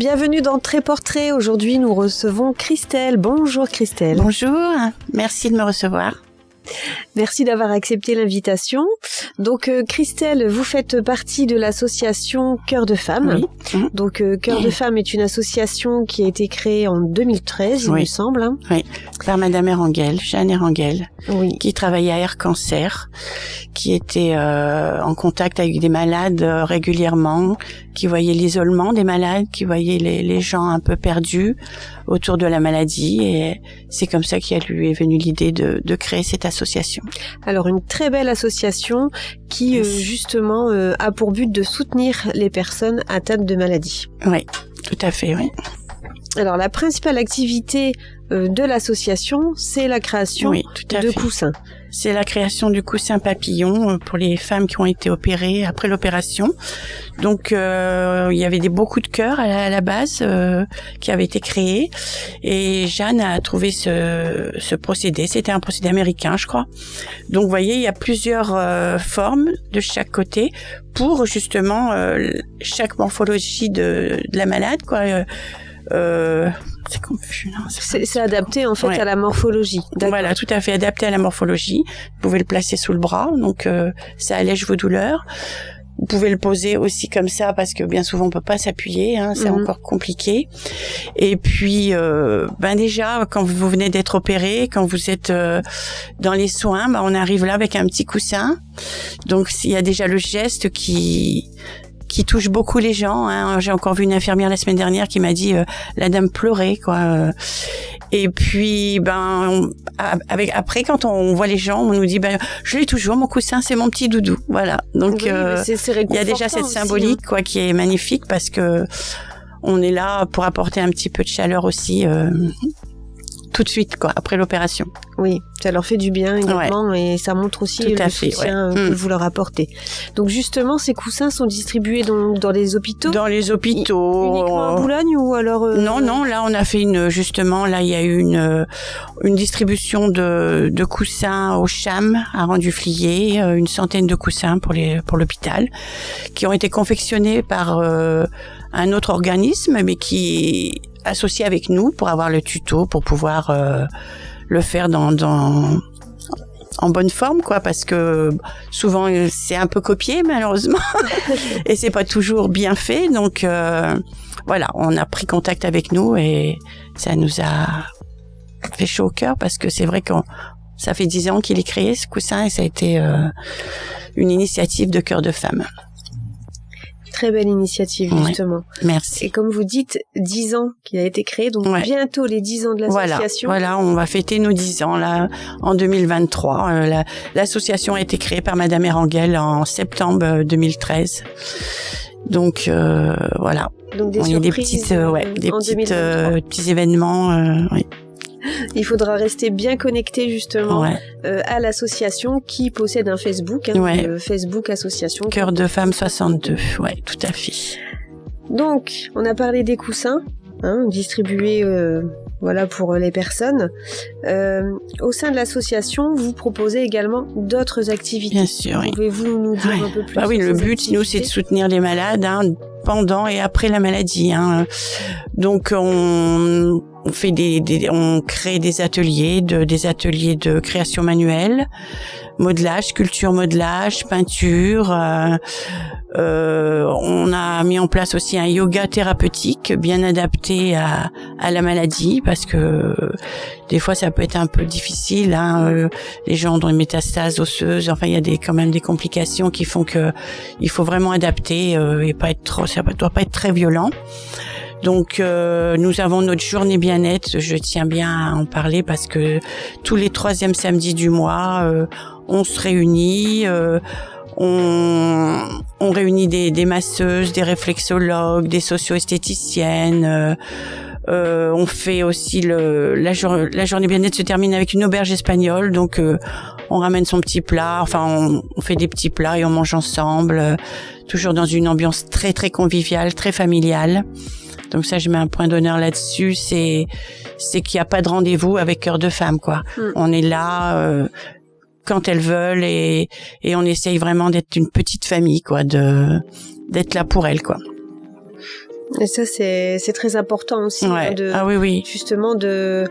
bienvenue dans Très Portrait. Aujourd'hui, nous recevons Christelle. Bonjour Christelle. Bonjour, merci de me recevoir. Merci d'avoir accepté l'invitation. Donc Christelle, vous faites partie de l'association Cœur de Femmes. Oui. Donc Cœur de Femmes est une association qui a été créée en 2013, il me semble. Hein. Oui, par Madame Erangel, Jeanne Erangel, qui travaillait à Air Cancer, qui était en contact avec des malades régulièrement, qui voyait l'isolement des malades, qui voyait les gens un peu perdus autour de la maladie, et c'est comme ça qu'il lui est venue l'idée de créer cette association. Alors une très belle association qui justement a pour but de soutenir les personnes atteintes de maladies. Oui, tout à fait, oui. Alors la principale activité de l'association, c'est la création de coussins. C'est la création du coussin papillon pour les femmes qui ont été opérées après l'opération. Donc il y avait beaucoup de cœurs à la base qui avaient été créés, et Jeanne a trouvé ce procédé. C'était un procédé américain, je crois. Donc vous voyez, il y a plusieurs formes de chaque côté pour justement chaque morphologie de la malade, quoi. C'est confus, non, c'est adapté en fait à la morphologie. Voilà, tout à fait adapté à la morphologie. Vous pouvez le placer sous le bras, donc ça allège vos douleurs. Vous pouvez le poser aussi comme ça, parce que bien souvent on peut pas s'appuyer, hein, c'est encore compliqué. Et puis, déjà, quand vous venez d'être opéré, quand vous êtes dans les soins, on arrive là avec un petit coussin. Donc il y a déjà le geste qui touche beaucoup les gens, hein. J'ai encore vu une infirmière la semaine dernière qui m'a dit la dame pleurait, quoi. Et puis après, quand on voit les gens, on nous dit je l'ai toujours, mon coussin, c'est mon petit doudou, voilà. Donc il y a déjà cette symbolique aussi, qui est magnifique, parce que on est là pour apporter un petit peu de chaleur aussi tout de suite, après l'opération. Oui, ça leur fait du bien également, et ça montre aussi le soutien que vous leur apportez. Donc justement, ces coussins sont distribués dans les hôpitaux. Dans les hôpitaux. Uniquement à Boulogne ou alors Non, là on a fait il y a eu une distribution de coussins au CHAM à Rang-du-Fliers, une centaine de coussins pour l'hôpital, qui ont été confectionnés par un autre organisme, mais qui associé avec nous pour avoir le tuto, pour pouvoir le faire en bonne forme, parce que souvent c'est un peu copié malheureusement et c'est pas toujours bien fait. Donc voilà, on a pris contact avec nous et ça nous a fait chaud au cœur, parce que c'est vrai que ça fait 10 ans qu'il est créé, ce coussin, et ça a été une initiative de Cœur de Femmes. Très belle initiative, justement. Merci. Et comme vous dites, 10 ans qu'il a été créé, donc bientôt les 10 ans de l'association. Voilà, on va fêter nos 10 ans là en 2023. L'association a été créée par Madame Erangel en septembre 2013. Donc voilà. Donc il y a des petits événements. Il faudra rester bien connecté justement à l'association, qui possède un Facebook, Facebook Association Cœur de Femmes 62. Tout à fait. Donc, on a parlé des coussins, distribués pour les personnes. Au sein de l'association, vous proposez également d'autres activités. Bien sûr. Pouvez-vous nous dire un peu plus oui, le but, nous, c'est de soutenir les malades pendant et après la maladie. Donc, on fait on crée des ateliers de création manuelle, modelage, sculpture, modelage, peinture. On a mis en place aussi un yoga thérapeutique bien adapté à la maladie, parce que des fois ça peut être un peu difficile, les gens ont une métastase osseuse, il y a quand même des complications qui font que il faut vraiment adapter et ça doit pas être très violent. Donc nous avons notre journée bien-être, je tiens bien à en parler, parce que tous les 3e samedis du mois, on se réunit, on réunit des masseuses, des réflexologues, des socio-esthéticiennes. On fait aussi la journée bien-être se termine avec une auberge espagnole, donc on ramène son petit plat, on fait des petits plats et on mange ensemble, toujours dans une ambiance très très conviviale, très familiale. Donc ça, je mets un point d'honneur là-dessus, c'est qu'il n'y a pas de rendez-vous avec Cœur de Femmes, On est là quand elles veulent, et on essaye vraiment d'être une petite famille, d'être là pour elles, Et ça, c'est très important aussi, ouais. Oui. Justement de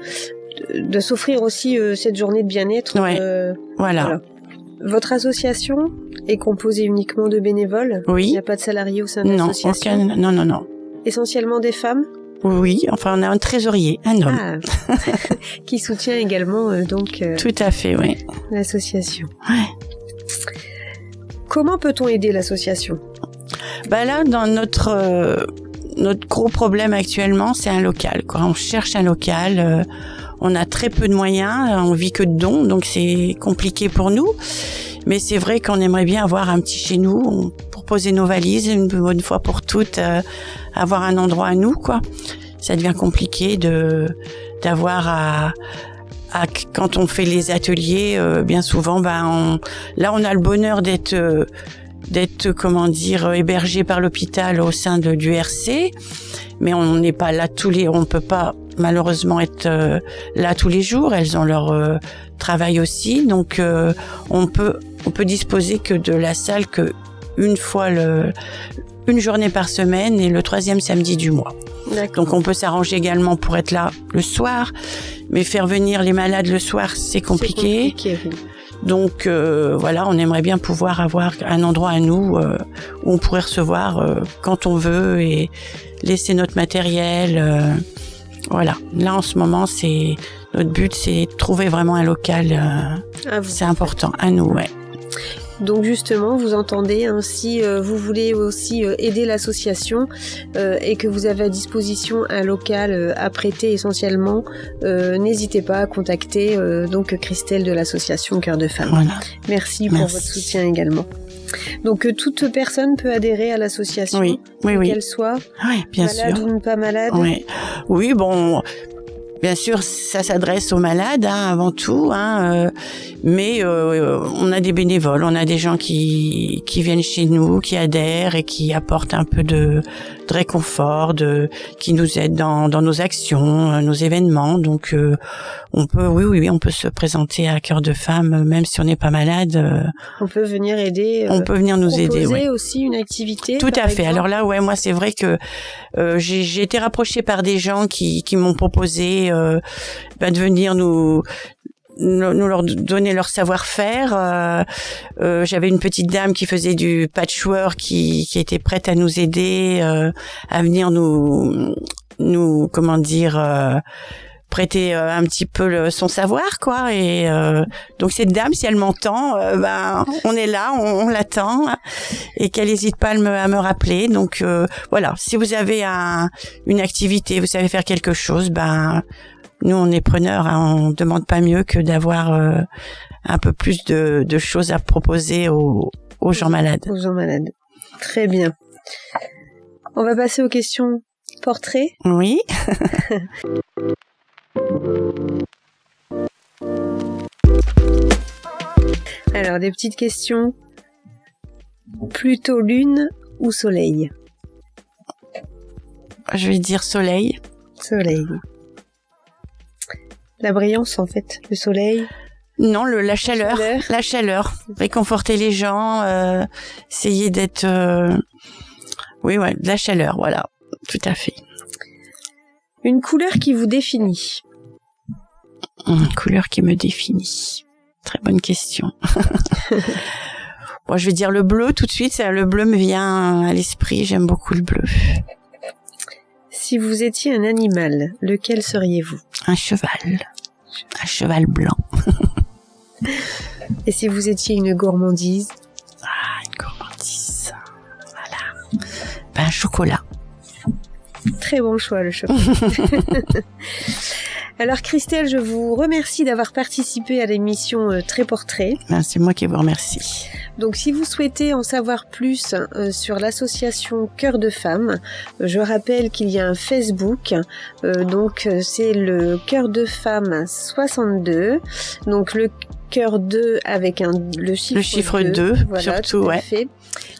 s'offrir aussi cette journée de bien-être. Ouais. Voilà. Votre association est composée uniquement de bénévoles? Oui. Il n'y a pas de salariés au sein de l'association? Non. Essentiellement des femmes? Oui, enfin on a un trésorier, un homme. Qui soutient également Tout à fait, oui. L'association. Ouais. Comment peut-on aider l'association? Là, dans notre gros problème actuellement, c'est un local, quoi. On cherche un local. On a très peu de moyens, on vit que de dons, donc c'est compliqué pour nous. Mais c'est vrai qu'on aimerait bien avoir un petit chez nous pour poser nos valises une bonne fois pour toutes, avoir un endroit à nous, quoi. Ça devient compliqué d'avoir quand on fait les ateliers, bien souvent, là on a le bonheur d'être hébergé par l'hôpital au sein du RC, mais on n'est pas là on peut pas malheureusement être là tous les jours. Elles ont leur travail aussi, donc on peut disposer que de la salle que une journée par semaine et le 3e samedi du mois. D'accord. Donc on peut s'arranger également pour être là le soir, mais faire venir les malades le soir, c'est compliqué. Oui. Donc voilà, on aimerait bien pouvoir avoir un endroit à nous où on pourrait recevoir quand on veut et laisser notre matériel. Voilà. Là en ce moment, notre but, c'est de trouver vraiment un local. C'est important à nous, ouais. Donc justement, vous entendez, si vous voulez aussi aider l'association et que vous avez à disposition un local à prêter essentiellement, n'hésitez pas à contacter donc Christelle de l'association Cœur de Femme. Voilà. Merci pour votre soutien également. Donc toute personne peut adhérer à l'association, oui. Qu'elle soit bien malade sûr. ou pas malade. Oui, bon. Bien sûr, ça s'adresse aux malades avant tout, mais on a des bénévoles, on a des gens qui viennent chez nous, qui adhèrent et qui apportent un peu de réconfort, qui nous aident dans nos actions, nos événements. Donc on peut se présenter à Cœur de Femme, même si on n'est pas malade. On peut venir aider. On peut venir nous aider. Proposer aussi une activité. Tout à fait. Exemple. Alors là, moi c'est vrai que j'ai été rapprochée par des gens qui m'ont proposé de venir nous leur donner leur savoir-faire. J'avais une petite dame qui faisait du patchwork qui était prête à nous aider, à venir nous prêter un petit peu son savoir, quoi. Et donc cette dame, si elle m'entend, on est là, on l'attend, et qu'elle n'hésite pas à me rappeler. Donc voilà, si vous avez une activité, vous savez faire quelque chose, nous on est preneurs, on demande pas mieux que d'avoir un peu plus de choses à proposer aux gens malades. Aux gens malades. Très bien. On va passer aux questions portraits. Oui. Alors, des petites questions. Plutôt lune ou soleil? Je vais dire soleil. Soleil. La brillance, en fait, le soleil. Non, la chaleur. La chaleur. Réconforter les gens, essayer d'être... de la chaleur, voilà. Tout à fait. Une couleur qui vous définit? Une couleur qui me définit. Très bonne question. Bon, je vais dire le bleu tout de suite. Le bleu me vient à l'esprit. J'aime beaucoup le bleu. Si vous étiez un animal, lequel seriez-vous? Un cheval. Un cheval blanc. Et si vous étiez une gourmandise? Une gourmandise. Voilà. Un chocolat. Très bon choix, le chocolat. Alors Christelle, je vous remercie d'avoir participé à l'émission Très Portrait. C'est moi qui vous remercie. Donc si vous souhaitez en savoir plus sur l'association Cœur de Femme, je rappelle qu'il y a un Facebook, donc c'est le Cœur de Femme 62, donc le Cœur 2 avec le chiffre 2. Voilà, surtout, tout à fait.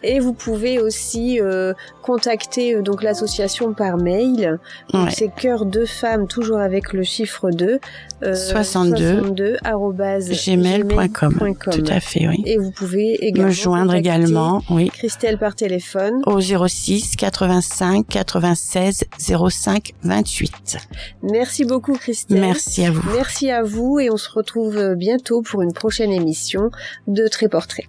Et vous pouvez aussi contacter donc l'association par mail. Donc c'est cœur de femme, toujours avec le chiffre 2. 62 @gmail.com. Tout à fait, oui. Et vous pouvez également me joindre également, oui. Christelle par téléphone au 06 85 96 05 28. Merci beaucoup Christelle. Merci à vous. Merci à vous et on se retrouve bientôt pour une prochaine émission de Trait Portrait.